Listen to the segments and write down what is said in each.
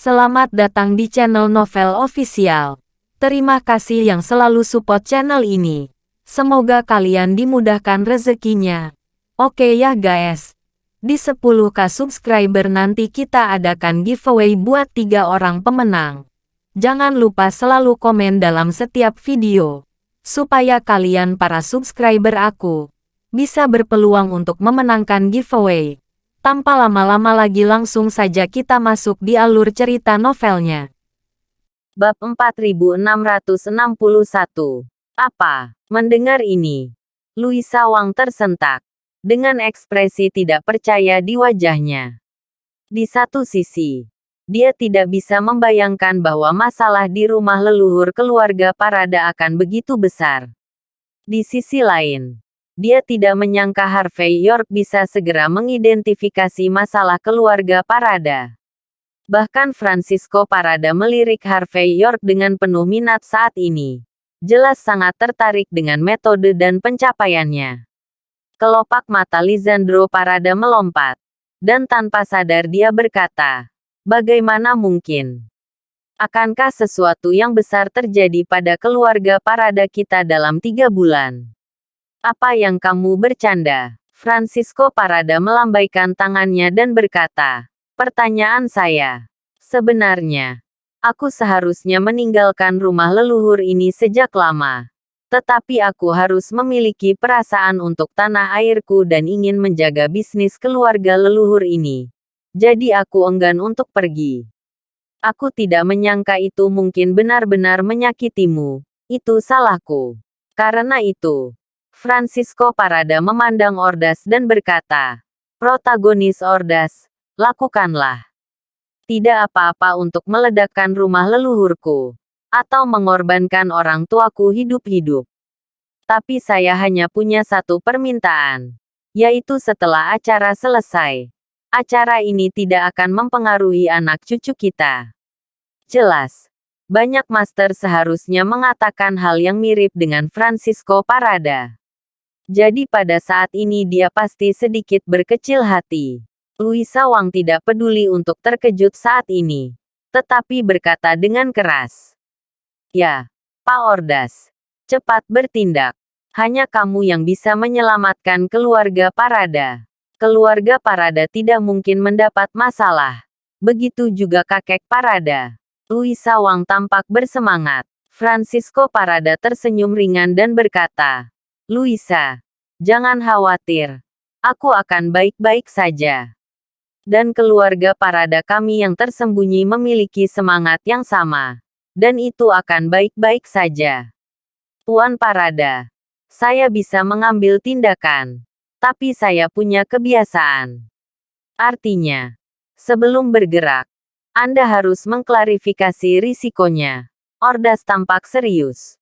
Selamat datang di channel Novel Official. Terima kasih yang selalu support channel ini. Semoga kalian dimudahkan rezekinya. Oke ya guys. Di 10k subscriber nanti kita adakan giveaway buat 3 orang pemenang. Jangan lupa selalu komen dalam setiap video. Supaya kalian para subscriber aku bisa berpeluang untuk memenangkan giveaway. Tanpa lama-lama lagi langsung saja kita masuk di alur cerita novelnya. Bab 4661. Apa? Mendengar ini, Luisa Wang tersentak. Dengan ekspresi tidak percaya di wajahnya. Di satu sisi, dia tidak bisa membayangkan bahwa masalah di rumah leluhur keluarga Parada akan begitu besar. Di sisi lain, dia tidak menyangka Harvey York bisa segera mengidentifikasi masalah keluarga Parada. Bahkan Francisco Parada melirik Harvey York dengan penuh minat saat ini. Jelas sangat tertarik dengan metode dan pencapaiannya. Kelopak mata Lisandro Parada melompat. Dan tanpa sadar dia berkata, "Bagaimana mungkin? Akankah sesuatu yang besar terjadi pada keluarga Parada kita dalam 3 bulan? Apa yang kamu bercanda?" Francisco Parada melambaikan tangannya dan berkata, "Pertanyaan saya. Sebenarnya, aku seharusnya meninggalkan rumah leluhur ini sejak lama. Tetapi aku harus memiliki perasaan untuk tanah airku dan ingin menjaga bisnis keluarga leluhur ini. Jadi aku enggan untuk pergi. Aku tidak menyangka itu mungkin benar-benar menyakitimu. Itu salahku. Karena itu." Francisco Parada memandang Ordas dan berkata, "Protagonis Ordas, lakukanlah. Tidak apa-apa untuk meledakkan rumah leluhurku. Atau mengorbankan orang tuaku hidup-hidup. Tapi saya hanya punya satu permintaan. Yaitu setelah acara selesai. Acara ini tidak akan mempengaruhi anak cucu kita." Jelas. Banyak master seharusnya mengatakan hal yang mirip dengan Francisco Parada. Jadi pada saat ini dia pasti sedikit berkecil hati. Luisa Wang tidak peduli untuk terkejut saat ini. Tetapi berkata dengan keras, "Ya, Pak Ordas. Cepat bertindak. Hanya kamu yang bisa menyelamatkan keluarga Parada. Keluarga Parada tidak mungkin mendapat masalah. Begitu juga kakek Parada." Luisa Wang tampak bersemangat. Francisco Parada tersenyum ringan dan berkata, "Luisa, jangan khawatir. Aku akan baik-baik saja. Dan keluarga Parada kami yang tersembunyi memiliki semangat yang sama. Dan itu akan baik-baik saja. Tuan Parada, saya bisa mengambil tindakan. Tapi saya punya kebiasaan. Artinya, sebelum bergerak, Anda harus mengklarifikasi risikonya." Ordas tampak serius.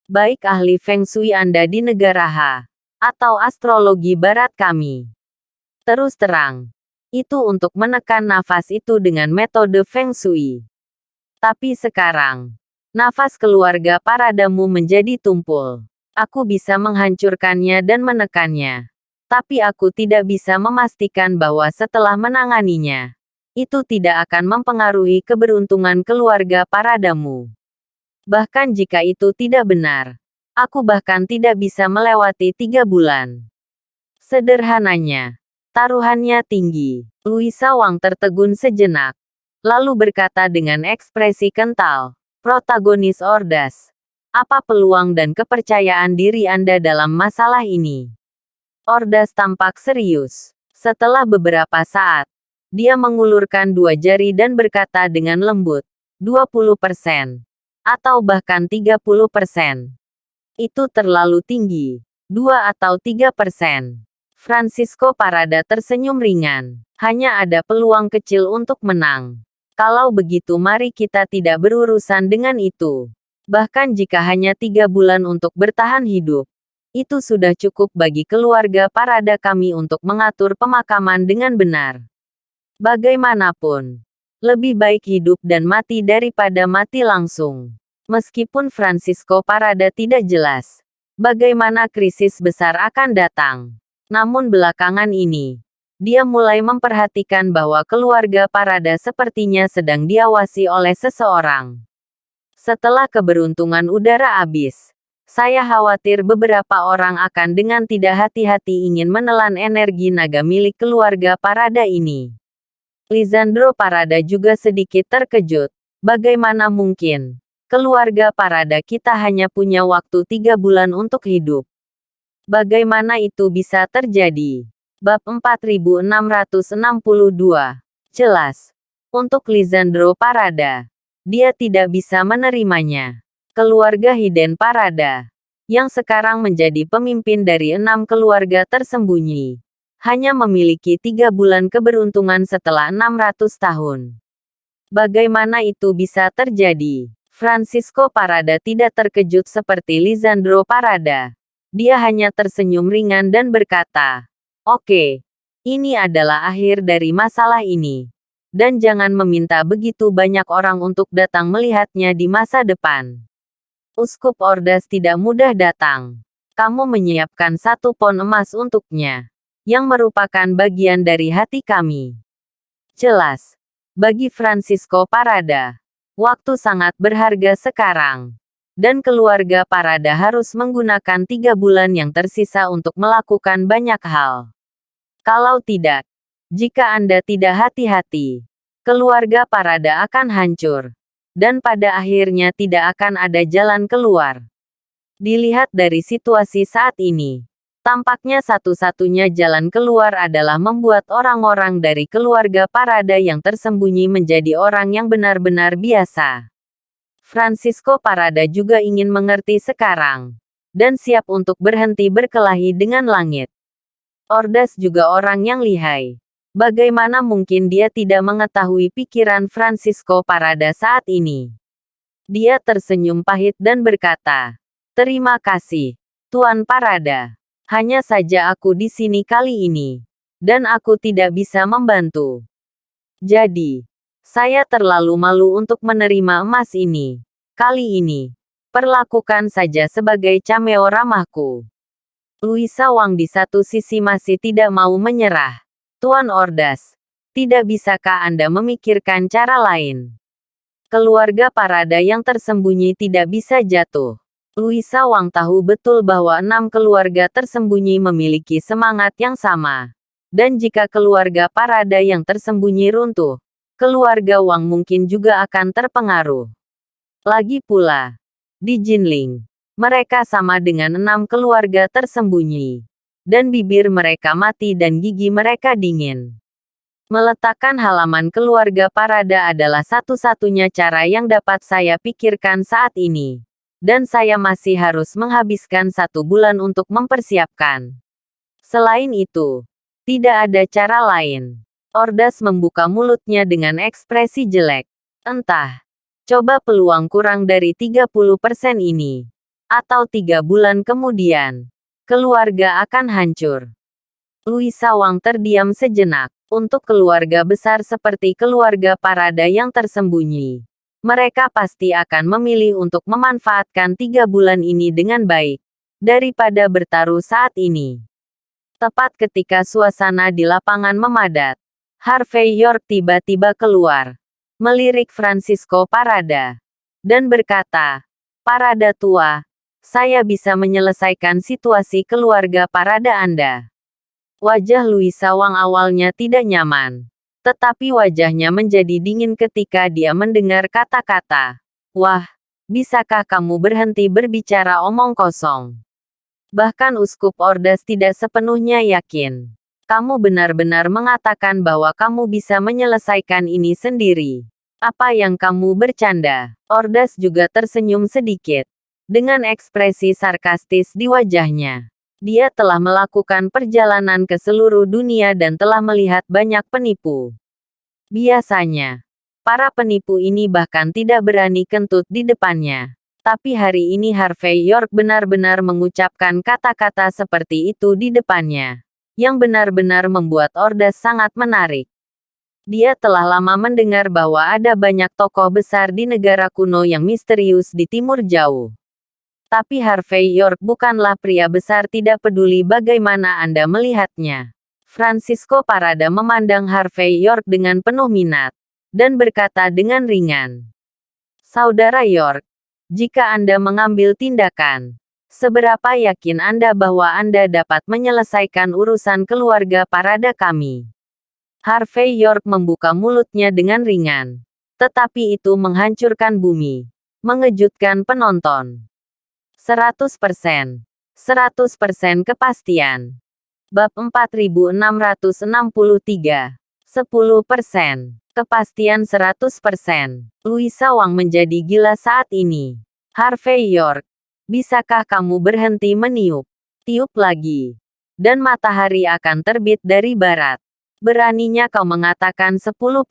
"Baik ahli Feng Shui Anda di negara H. Atau astrologi barat kami. Terus terang. Itu untuk menekan nafas itu dengan metode Feng Shui. Tapi sekarang, nafas keluarga Paradamu menjadi tumpul. Aku bisa menghancurkannya dan menekannya. Tapi aku tidak bisa memastikan bahwa setelah menanganinya, itu tidak akan mempengaruhi keberuntungan keluarga Paradamu. Bahkan jika itu tidak benar, aku bahkan tidak bisa melewati 3 bulan. Sederhananya, taruhannya tinggi." Luisa Wang tertegun sejenak. Lalu berkata dengan ekspresi kental, "Protagonis Ordas. Apa peluang dan kepercayaan diri Anda dalam masalah ini?" Ordas tampak serius. Setelah beberapa saat, dia mengulurkan 2 jari dan berkata dengan lembut, 20%. Atau bahkan 30%. Itu terlalu tinggi. 2 atau 3%. Francisco Parada tersenyum ringan. "Hanya ada peluang kecil untuk menang. Kalau begitu mari kita tidak berurusan dengan itu. Bahkan jika hanya 3 bulan untuk bertahan hidup, itu sudah cukup bagi keluarga Parada kami untuk mengatur pemakaman dengan benar. Bagaimanapun, lebih baik hidup dan mati daripada mati langsung." Meskipun Francisco Parada tidak jelas bagaimana krisis besar akan datang. Namun belakangan ini, Dia mulai memperhatikan bahwa keluarga Parada sepertinya sedang diawasi oleh seseorang. Setelah keberuntungan udara habis, saya khawatir beberapa orang akan dengan tidak hati-hati ingin menelan energi naga milik keluarga Parada ini. Lisandro Parada juga sedikit terkejut. Bagaimana mungkin? Keluarga Parada kita hanya punya waktu 3 bulan untuk hidup. Bagaimana itu bisa terjadi? Bab 4662. Jelas. Untuk Lisandro Parada, dia tidak bisa menerimanya. Keluarga Hiden Parada, yang sekarang menjadi pemimpin dari 6 keluarga tersembunyi, hanya memiliki 3 bulan keberuntungan setelah 600 tahun. Bagaimana itu bisa terjadi? Francisco Parada tidak terkejut seperti Lisandro Parada. Dia hanya tersenyum ringan dan berkata, "Oke, ini adalah akhir dari masalah ini. Dan jangan meminta begitu banyak orang untuk datang melihatnya di masa depan." Uskup Ordas tidak mudah datang. Kamu menyiapkan 1 pon emas untuknya, yang merupakan bagian dari hati kami. Jelas. Bagi Francisco Parada, waktu sangat berharga sekarang. Dan keluarga Parada harus menggunakan 3 bulan yang tersisa untuk melakukan banyak hal. Kalau tidak, jika Anda tidak hati-hati, keluarga Parada akan hancur. Dan pada akhirnya tidak akan ada jalan keluar. Dilihat dari situasi saat ini, tampaknya satu-satunya jalan keluar adalah membuat orang-orang dari keluarga Parada yang tersembunyi menjadi orang yang benar-benar biasa. Francisco Parada juga ingin mengerti sekarang, dan siap untuk berhenti berkelahi dengan langit. Ordas juga orang yang lihai. Bagaimana mungkin dia tidak mengetahui pikiran Francisco Parada saat ini? Dia tersenyum pahit dan berkata, "Terima kasih, Tuan Parada. Hanya saja aku di sini kali ini, dan aku tidak bisa membantu. Jadi, saya terlalu malu untuk menerima emas ini. Kali ini, perlakukan saja sebagai cameo ramahku." Luisa Wang di satu sisi masih tidak mau menyerah. "Tuan Ordas, tidak bisakah Anda memikirkan cara lain? Keluarga Parada yang tersembunyi tidak bisa jatuh." Luisa Wang tahu betul bahwa 6 keluarga tersembunyi memiliki semangat yang sama. Dan jika keluarga Parada yang tersembunyi runtuh, keluarga Wang mungkin juga akan terpengaruh. Lagi pula, di Jinling, mereka sama dengan 6 keluarga tersembunyi. Dan bibir mereka mati dan gigi mereka dingin. Meletakkan halaman keluarga Parada adalah satu-satunya cara yang dapat saya pikirkan saat ini. Dan saya masih harus menghabiskan 1 bulan untuk mempersiapkan. Selain itu, tidak ada cara lain. Ordas membuka mulutnya dengan ekspresi jelek. Entah, coba peluang kurang dari 30% ini. Atau 3 bulan kemudian, keluarga akan hancur. Luisa Wang terdiam sejenak. Untuk keluarga besar seperti keluarga Parada yang tersembunyi, mereka pasti akan memilih untuk memanfaatkan 3 bulan ini dengan baik, daripada bertaruh saat ini. Tepat ketika suasana di lapangan memadat, Harvey York tiba-tiba keluar, melirik Francisco Parada, dan berkata, "Parada tua, saya bisa menyelesaikan situasi keluarga Parada Anda." Wajah Luisa Wang awalnya tidak nyaman. Tetapi wajahnya menjadi dingin ketika dia mendengar kata-kata, "Wah, bisakah kamu berhenti berbicara omong kosong?" Bahkan Uskup Ordas tidak sepenuhnya yakin. "Kamu benar-benar mengatakan bahwa kamu bisa menyelesaikan ini sendiri? Apa yang kamu bercanda?" Ordas juga tersenyum sedikit. Dengan ekspresi sarkastis di wajahnya. Dia telah melakukan perjalanan ke seluruh dunia dan telah melihat banyak penipu. Biasanya, para penipu ini bahkan tidak berani kentut di depannya. Tapi hari ini Harvey York benar-benar mengucapkan kata-kata seperti itu di depannya, yang benar-benar membuat Ordas sangat menarik. Dia telah lama mendengar bahwa ada banyak tokoh besar di negara kuno yang misterius di Timur Jauh. Tapi Harvey York bukanlah pria besar, tidak peduli bagaimana Anda melihatnya. Francisco Parada memandang Harvey York dengan penuh minat, dan berkata dengan ringan, "Saudara York, jika Anda mengambil tindakan, seberapa yakin Anda bahwa Anda dapat menyelesaikan urusan keluarga Parada kami?" Harvey York membuka mulutnya dengan ringan, tetapi itu menghancurkan bumi, mengejutkan penonton. 100%. 100% kepastian. Bab 4663. 10%. Kepastian 100%. Louisa Wang menjadi gila saat ini. Harvey York, bisakah kamu berhenti meniup? Tiup lagi. Dan matahari akan terbit dari barat. Beraninya kau mengatakan 10%.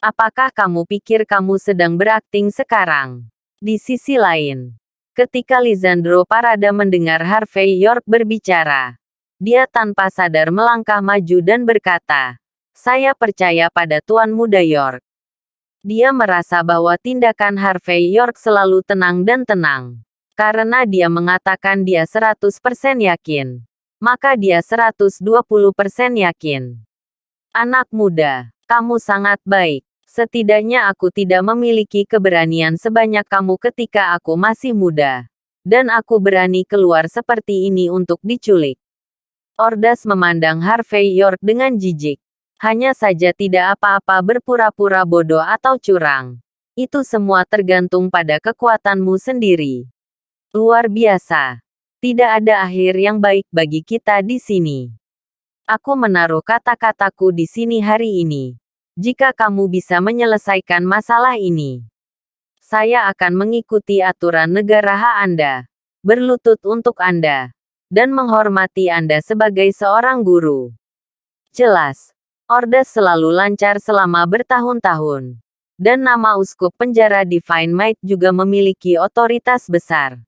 Apakah kamu pikir kamu sedang berakting sekarang? Di sisi lain, ketika Lisandro Parada mendengar Harvey York berbicara, dia tanpa sadar melangkah maju dan berkata, "Saya percaya pada Tuan Muda York." Dia merasa bahwa tindakan Harvey York selalu tenang dan tenang. Karena dia mengatakan dia 100% yakin, maka dia 120% yakin. "Anak muda, kamu sangat baik. Setidaknya aku tidak memiliki keberanian sebanyak kamu ketika aku masih muda. Dan aku berani keluar seperti ini untuk diculik." Ordas memandang Harvey York dengan jijik. Hanya saja tidak apa-apa berpura-pura bodoh atau curang. Itu semua tergantung pada kekuatanmu sendiri. Luar biasa. Tidak ada akhir yang baik bagi kita di sini. Aku menaruh kata-kataku di sini hari ini. Jika kamu bisa menyelesaikan masalah ini, saya akan mengikuti aturan negara hak Anda, berlutut untuk Anda, dan menghormati Anda sebagai seorang guru. Jelas, Ordas selalu lancar selama bertahun-tahun. Dan nama uskup penjara Divine Might juga memiliki otoritas besar.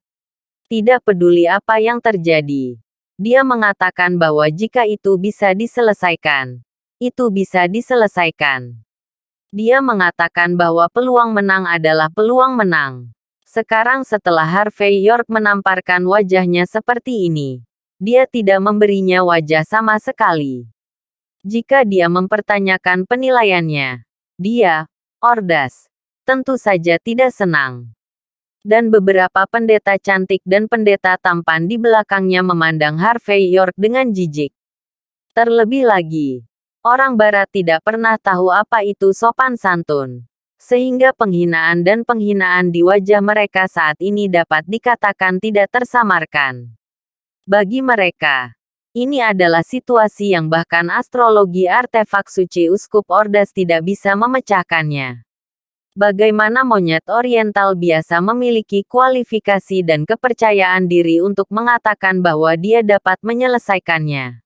Tidak peduli apa yang terjadi. Dia mengatakan bahwa jika itu bisa diselesaikan, itu bisa diselesaikan. Dia mengatakan bahwa peluang menang adalah peluang menang. Sekarang setelah Harvey York menamparkan wajahnya seperti ini, dia tidak memberinya wajah sama sekali. Jika dia mempertanyakan penilaiannya, dia, Ordas, tentu saja tidak senang. Dan beberapa pendeta cantik dan pendeta tampan di belakangnya memandang Harvey York dengan jijik. Terlebih lagi, orang Barat tidak pernah tahu apa itu sopan santun. Sehingga penghinaan dan penghinaan di wajah mereka saat ini dapat dikatakan tidak tersamarkan. Bagi mereka, ini adalah situasi yang bahkan astrologi artefak suci Uskup Ordas tidak bisa memecahkannya. Bagaimana monyet oriental biasa memiliki kualifikasi dan kepercayaan diri untuk mengatakan bahwa dia dapat menyelesaikannya?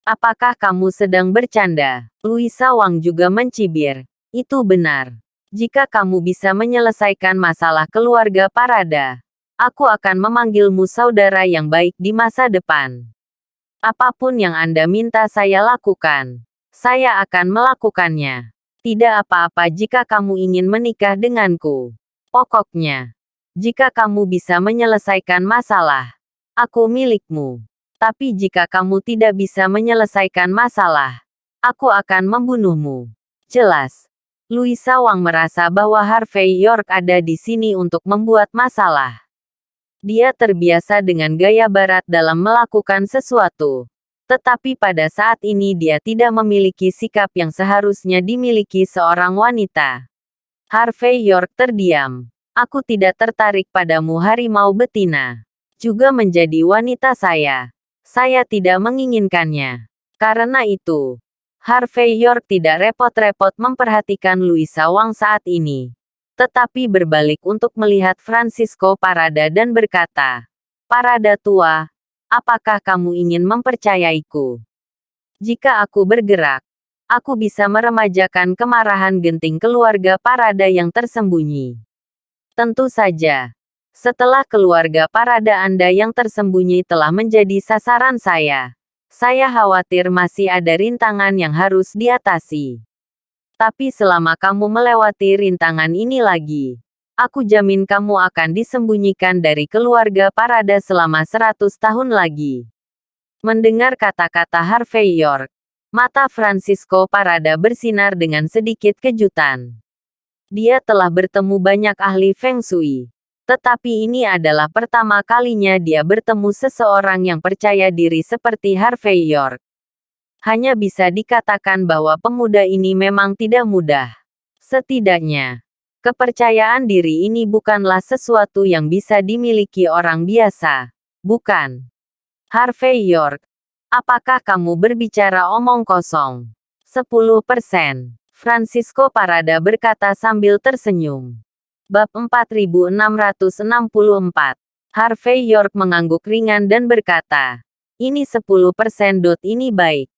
Apakah kamu sedang bercanda? Louisa Wang juga mencibir. Itu benar. Jika kamu bisa menyelesaikan masalah keluarga Parada, aku akan memanggilmu saudara yang baik di masa depan. Apapun yang Anda minta saya lakukan, saya akan melakukannya. Tidak apa-apa jika kamu ingin menikah denganku. Pokoknya, jika kamu bisa menyelesaikan masalah, aku milikmu. Tapi jika kamu tidak bisa menyelesaikan masalah, aku akan membunuhmu. Jelas. Louisa Wang merasa bahwa Harvey York ada di sini untuk membuat masalah. Dia terbiasa dengan gaya barat dalam melakukan sesuatu. Tetapi pada saat ini dia tidak memiliki sikap yang seharusnya dimiliki seorang wanita. Harvey York terdiam. Aku tidak tertarik padamu harimau betina. Juga menjadi wanita saya. Saya tidak menginginkannya. Karena itu, Harvey York tidak repot-repot memperhatikan Louisa Wang saat ini. Tetapi berbalik untuk melihat Francisco Parada dan berkata, "Parada tua, apakah kamu ingin mempercayaiku? Jika aku bergerak, aku bisa meremajakan kemarahan genting keluarga Parada yang tersembunyi." Tentu saja. Setelah keluarga Parada Anda yang tersembunyi telah menjadi sasaran saya khawatir masih ada rintangan yang harus diatasi. Tapi selama kamu melewati rintangan ini lagi, aku jamin kamu akan disembunyikan dari keluarga Parada selama 100 tahun lagi. Mendengar kata-kata Harvey York, mata Francisco Parada bersinar dengan sedikit kejutan. Dia telah bertemu banyak ahli Feng Shui. Tetapi ini adalah pertama kalinya dia bertemu seseorang yang percaya diri seperti Harvey York. Hanya bisa dikatakan bahwa pemuda ini memang tidak mudah. Setidaknya, kepercayaan diri ini bukanlah sesuatu yang bisa dimiliki orang biasa. Bukan. Harvey York, apakah kamu berbicara omong kosong? 10%. Francisco Parada berkata sambil tersenyum. Bab 4664. Harvey York mengangguk ringan dan berkata, ini 10%. Ini baik.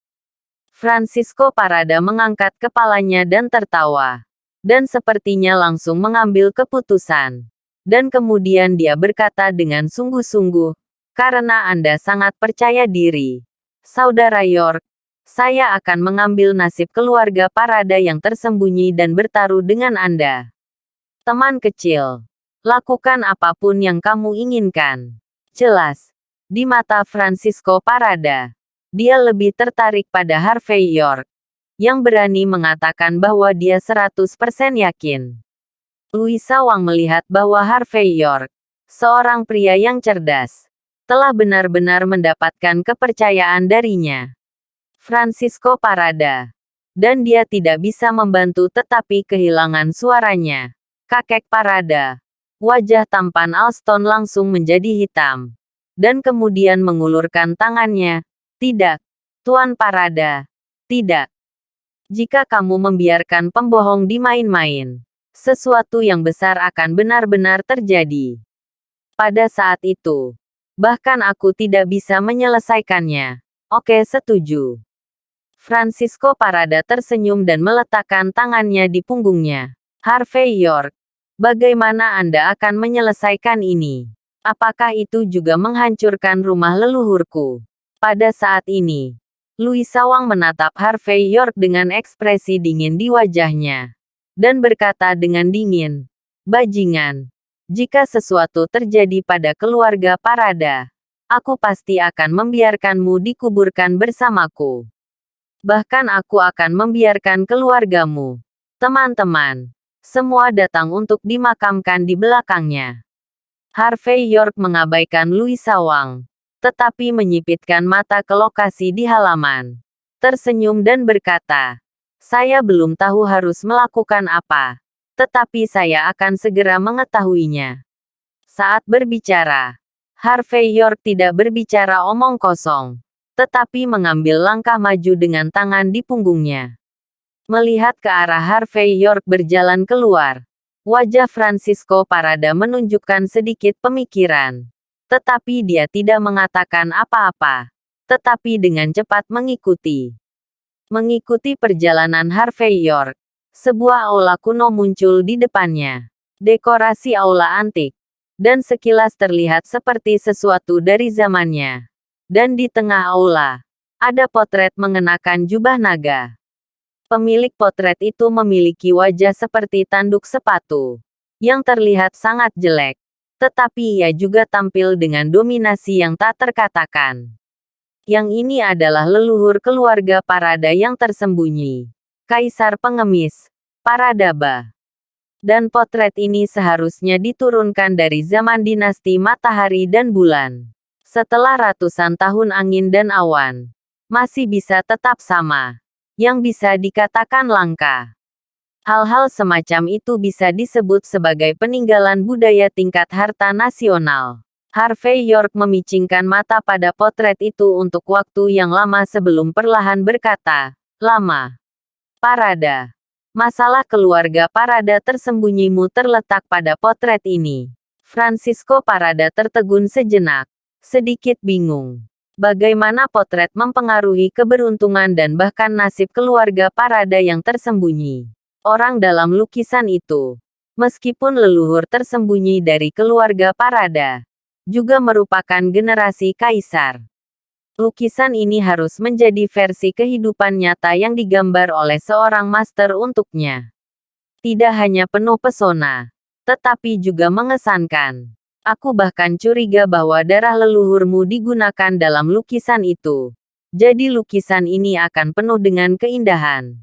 Francisco Parada mengangkat kepalanya dan tertawa. Dan sepertinya langsung mengambil keputusan. Dan kemudian dia berkata dengan sungguh-sungguh, karena Anda sangat percaya diri, Saudara York, saya akan mengambil nasib keluarga Parada yang tersembunyi dan bertaruh dengan Anda. Teman kecil, lakukan apapun yang kamu inginkan. Jelas, di mata Francisco Parada, dia lebih tertarik pada Harvey York, yang berani mengatakan bahwa dia 100% yakin. Louisa Wang melihat bahwa Harvey York, seorang pria yang cerdas, telah benar-benar mendapatkan kepercayaan darinya. Francisco Parada. Dan dia tidak bisa membantu tetapi kehilangan suaranya. Kakek Parada. Wajah tampan Alston langsung menjadi hitam. Dan kemudian mengulurkan tangannya. Tidak. Tuan Parada. Tidak. Jika kamu membiarkan pembohong dimain-main, sesuatu yang besar akan benar-benar terjadi. Pada saat itu, bahkan aku tidak bisa menyelesaikannya. Oke, setuju. Francisco Parada tersenyum dan meletakkan tangannya di punggungnya. Harvey York, bagaimana Anda akan menyelesaikan ini? Apakah itu juga menghancurkan rumah leluhurku? Pada saat ini, Louisa Wang menatap Harvey York dengan ekspresi dingin di wajahnya. Dan berkata dengan dingin, bajingan. Jika sesuatu terjadi pada keluarga Parada, aku pasti akan membiarkanmu dikuburkan bersamaku. Bahkan aku akan membiarkan keluargamu. Teman-teman, semua datang untuk dimakamkan di belakangnya. Harvey York mengabaikan Louisa Wang, tetapi menyipitkan mata ke lokasi di halaman. Tersenyum dan berkata, saya belum tahu harus melakukan apa. Tetapi saya akan segera mengetahuinya. Saat berbicara, Harvey York tidak berbicara omong kosong, tetapi mengambil langkah maju dengan tangan di punggungnya. Melihat ke arah Harvey York berjalan keluar, wajah Francisco Parada menunjukkan sedikit pemikiran. Tetapi dia tidak mengatakan apa-apa, tetapi dengan cepat mengikuti. Mengikuti perjalanan Harvey York, sebuah aula kuno muncul di depannya. Dekorasi aula antik. Dan sekilas terlihat seperti sesuatu dari zamannya. Dan di tengah aula, ada potret mengenakan jubah naga. Pemilik potret itu memiliki wajah seperti tanduk sepatu, yang terlihat sangat jelek. Tetapi ia juga tampil dengan dominasi yang tak terkatakan. Yang ini adalah leluhur keluarga Parada yang tersembunyi. Kaisar Pengemis, Paradaba. Dan potret ini seharusnya diturunkan dari zaman dinasti Matahari dan Bulan. Setelah ratusan tahun angin dan awan, masih bisa tetap sama. Yang bisa dikatakan langka. Hal-hal semacam itu bisa disebut sebagai peninggalan budaya tingkat harta nasional. Harvey York memicingkan mata pada potret itu untuk waktu yang lama sebelum perlahan berkata, lama. Parada. Masalah keluarga Parada tersembunyimu terletak pada potret ini. Francisco Parada tertegun sejenak. Sedikit bingung. Bagaimana potret mempengaruhi keberuntungan dan bahkan nasib keluarga Parada yang tersembunyi. Orang dalam lukisan itu, meskipun leluhur tersembunyi dari keluarga Parada, juga merupakan generasi kaisar. Lukisan ini harus menjadi versi kehidupan nyata yang digambar oleh seorang master untuknya. Tidak hanya penuh pesona, tetapi juga mengesankan. Aku bahkan curiga bahwa darah leluhurmu digunakan dalam lukisan itu. Jadi lukisan ini akan penuh dengan keindahan.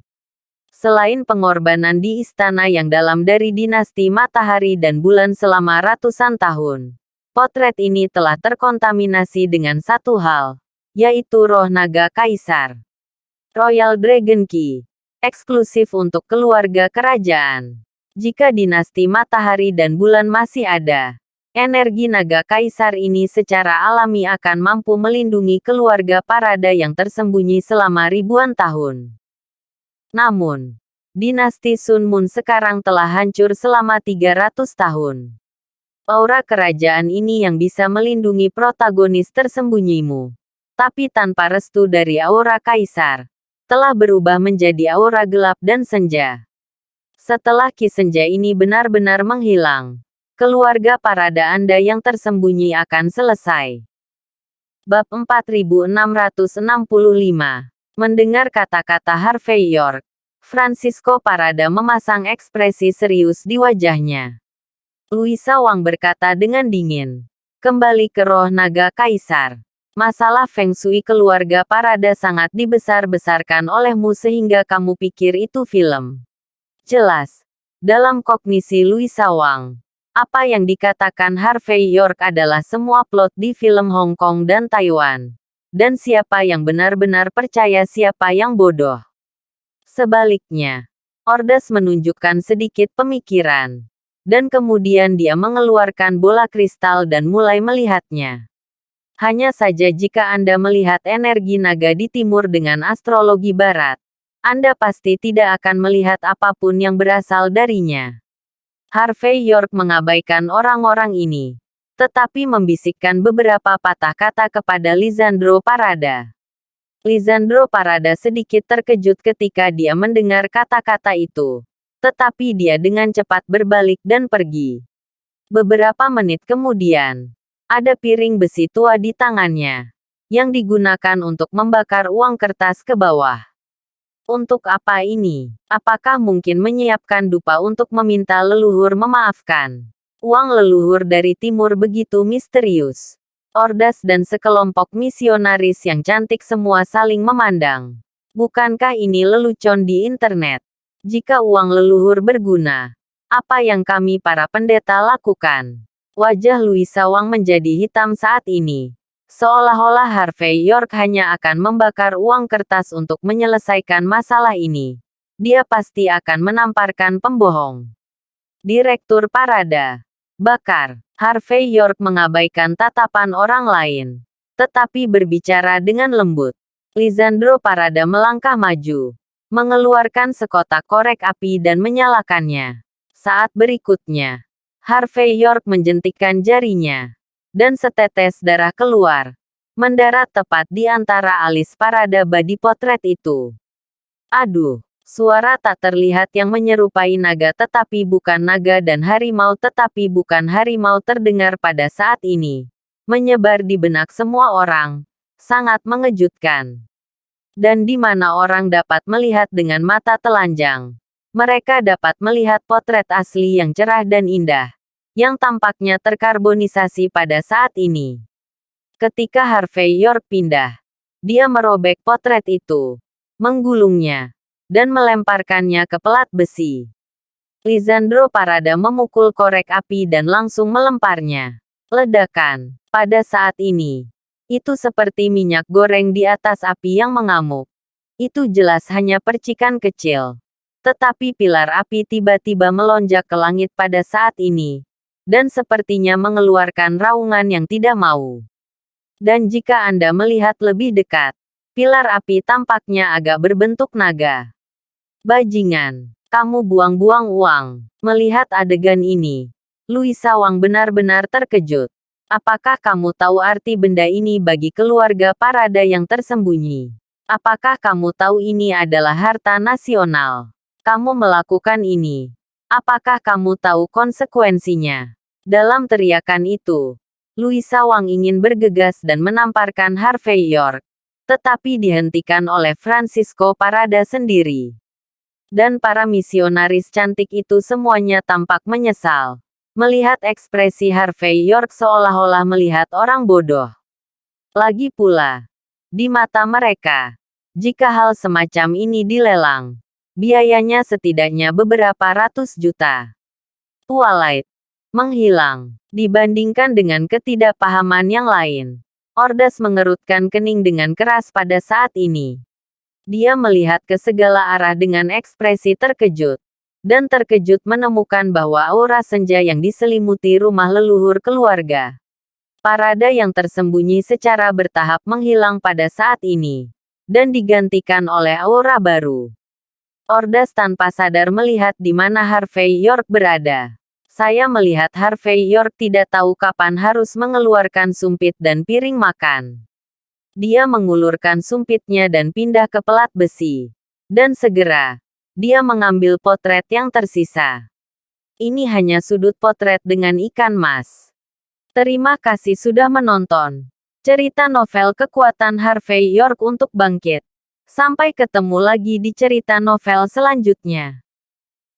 Selain pengorbanan di istana yang dalam dari dinasti Matahari dan Bulan selama ratusan tahun, potret ini telah terkontaminasi dengan satu hal, yaitu roh naga kaisar. Royal Dragon Key, eksklusif untuk keluarga kerajaan. Jika dinasti Matahari dan Bulan masih ada, energi naga kaisar ini secara alami akan mampu melindungi keluarga Parada yang tersembunyi selama ribuan tahun. Namun, dinasti Sun Moon sekarang telah hancur selama 300 tahun. Aura kerajaan ini yang bisa melindungi protagonis tersembunyimu, tapi tanpa restu dari aura kaisar, telah berubah menjadi aura gelap dan senja. Setelah Ki Senja ini benar-benar menghilang, keluarga Parada Anda yang tersembunyi akan selesai. Bab 4665. Mendengar kata-kata Harvey York, Francisco Parada memasang ekspresi serius di wajahnya. Luisa Wang berkata dengan dingin, "Kembali ke roh naga kaisar. Masalah Feng Shui keluarga Parada sangat dibesar-besarkan olehmu sehingga kamu pikir itu film." Jelas, dalam kognisi Luisa Wang, apa yang dikatakan Harvey York adalah semua plot di film Hong Kong dan Taiwan. Dan siapa yang benar-benar percaya siapa yang bodoh. Sebaliknya, Ordas menunjukkan sedikit pemikiran. Dan kemudian dia mengeluarkan bola kristal dan mulai melihatnya. Hanya saja jika Anda melihat energi naga di timur dengan astrologi barat, Anda pasti tidak akan melihat apapun yang berasal darinya. Harvey York mengabaikan orang-orang ini, tetapi membisikkan beberapa patah kata kepada Lisandro Parada. Lisandro Parada sedikit terkejut ketika dia mendengar kata-kata itu, tetapi dia dengan cepat berbalik dan pergi. Beberapa menit kemudian, ada piring besi tua di tangannya, yang digunakan untuk membakar uang kertas ke bawah. Untuk apa ini? Apakah mungkin menyiapkan dupa untuk meminta leluhur memaafkan? Uang leluhur dari timur begitu misterius. Ordas dan sekelompok misionaris yang cantik semua saling memandang. Bukankah ini lelucon di internet? Jika uang leluhur berguna, apa yang kami para pendeta lakukan? Wajah Luisa Wang menjadi hitam saat ini. Seolah-olah Harvey York hanya akan membakar uang kertas untuk menyelesaikan masalah ini. Dia pasti akan menamparkan pembohong. Direktur Parada. Bakar. Harvey York mengabaikan tatapan orang lain, tetapi berbicara dengan lembut. Lisandro Parada melangkah maju, mengeluarkan sekotak korek api dan menyalakannya. Saat berikutnya, Harvey York menjentikkan jarinya, dan setetes darah keluar, mendarat tepat di antara alis Parada di potret itu. Aduh, suara tak terlihat yang menyerupai naga tetapi bukan naga dan harimau tetapi bukan harimau terdengar pada saat ini, menyebar di benak semua orang, sangat mengejutkan. Dan di mana orang dapat melihat dengan mata telanjang, mereka dapat melihat potret asli yang cerah dan indah, yang tampaknya terkarbonisasi pada saat ini. Ketika Harvey York pindah, dia merobek potret itu, menggulungnya, dan melemparkannya ke pelat besi. Lisandro Parada memukul korek api dan langsung melemparnya. Ledakan. Pada saat ini, itu seperti minyak goreng di atas api yang mengamuk. Itu jelas hanya percikan kecil. Tetapi pilar api tiba-tiba melonjak ke langit pada saat ini, dan sepertinya mengeluarkan raungan yang tidak mau. Dan jika Anda melihat lebih dekat, pilar api tampaknya agak berbentuk naga. Bajingan, kamu buang-buang uang. Melihat adegan ini, Luisa Wang benar-benar terkejut. Apakah kamu tahu arti benda ini bagi keluarga Parada yang tersembunyi? Apakah kamu tahu ini adalah harta nasional? Kamu melakukan ini. Apakah kamu tahu konsekuensinya? Dalam teriakan itu, Luisa Wang ingin bergegas dan menamparkan Harvey York, tetapi dihentikan oleh Francisco Parada sendiri. Dan para misionaris cantik itu semuanya tampak menyesal. Melihat ekspresi Harvey York seolah-olah melihat orang bodoh. Lagi pula, di mata mereka, jika hal semacam ini dilelang, biayanya setidaknya beberapa ratus juta. Twilight menghilang. Dibandingkan dengan ketidakpahaman yang lain, Ordas mengerutkan kening dengan keras pada saat ini. Dia melihat ke segala arah dengan ekspresi terkejut. Dan terkejut menemukan bahwa aura senja yang diselimuti rumah leluhur keluarga Parada yang tersembunyi secara bertahap menghilang pada saat ini. Dan digantikan oleh aura baru. Ordas tanpa sadar melihat di mana Harvey York berada. Saya melihat Harvey York tidak tahu kapan harus mengeluarkan sumpit dan piring makan. Dia mengulurkan sumpitnya dan pindah ke pelat besi. Dan segera, dia mengambil potret yang tersisa. Ini hanya sudut potret dengan ikan mas. Terima kasih sudah menonton. Cerita novel kekuatan Harvey York untuk bangkit. Sampai ketemu lagi di cerita novel selanjutnya.